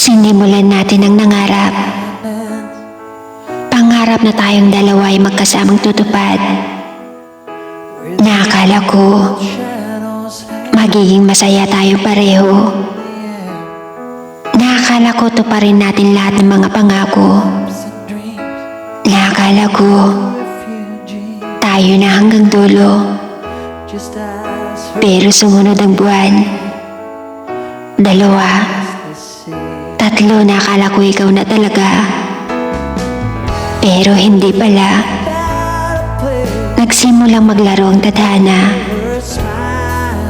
Sinimulan natin ang nangarap. Pangarap na tayong dalawa ay magkasamang tutupad. Naakala ko magiging masaya tayo pareho. Naakala ko tuparin natin lahat ng mga pangako. Naakala ko tayo na hanggang dulo. Pero sumunod ang buwan. 2, 3 na akala ko ikaw na talaga. Pero hindi pala. Nagsimulang maglaro ang tadhana.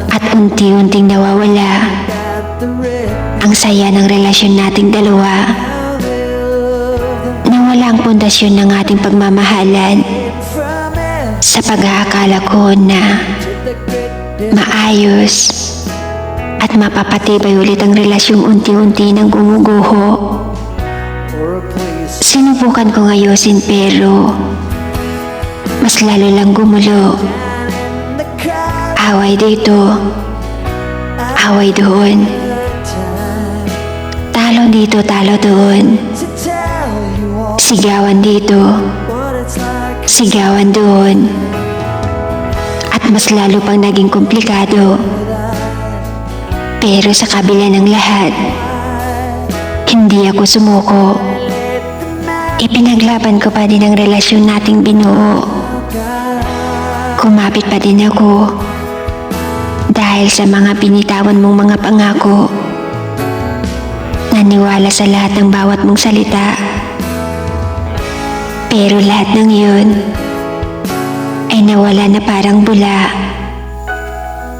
At unti-unting nawawala ang saya ng relasyon nating dalawa. Nawala ang pundasyon ng ating pagmamahalan sa pag-aakala ko na maayos at mapapatibay ulit ang relasyong unti-unti nang gumuguho. Sinubukan kong ayusin pero mas lalo lang gumulo. Away dito, away doon. Talo dito, talo doon. Sigawan dito, sigawan doon. At mas lalo pang naging komplikado. Pero sa kabila ng lahat, hindi ako sumuko. Ipinaglaban ko pa din ang relasyon nating binuo. Kumapit pa din ako dahil sa mga binitawan mong mga pangako. Naniwala sa lahat ng bawat mong salita. Pero lahat ng yun ay nawala na parang bula.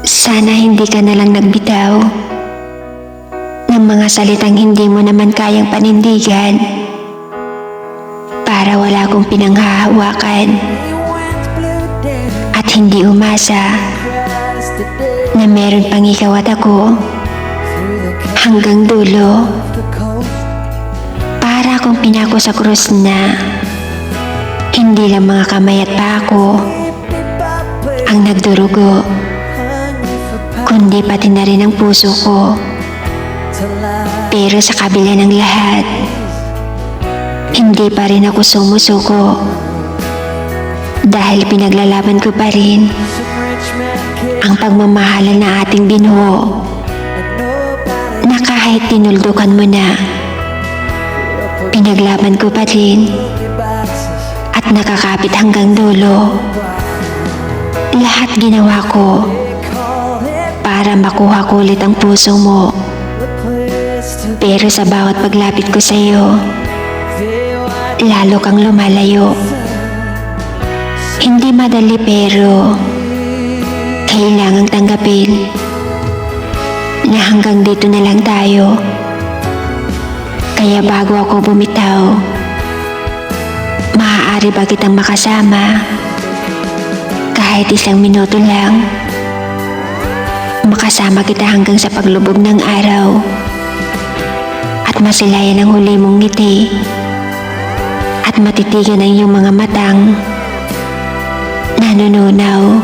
Sana hindi ka na lang nagbitaw ng mga salitang hindi mo naman kayang panindigan para wala akong pinanghahawakan at hindi umasa na meron pang ikaw at ako hanggang dulo. Para akong pinako sa krus na hindi lang mga kamay at pako ang nagdurugo, kundi pati na rin ang puso ko. Pero sa kabila ng lahat, hindi pa rin ako sumusuko dahil pinaglalaban ko pa rin ang pagmamahalan na ating binuo na kahit tinuldukan mo na, pinaglaban ko pa rin at nakakapit hanggang dulo. Lahat ginawa ko para makuha ko ulit ang puso mo. Pero sa bawat paglapit ko sa iyo, lalo kang lumalayo. Hindi madali pero kailangang tanggapin na hanggang dito na lang tayo. Kaya bago ako bumitaw, maaari ba kitang makasama kahit 1 minuto lang? Makasama kita hanggang sa paglubog ng araw at masilayan ang huli mong ngiti at matitigan ang iyong mga matang nanununaw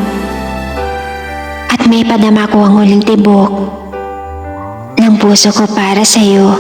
at may padama ko ang huling tibok ng puso ko para sa iyo.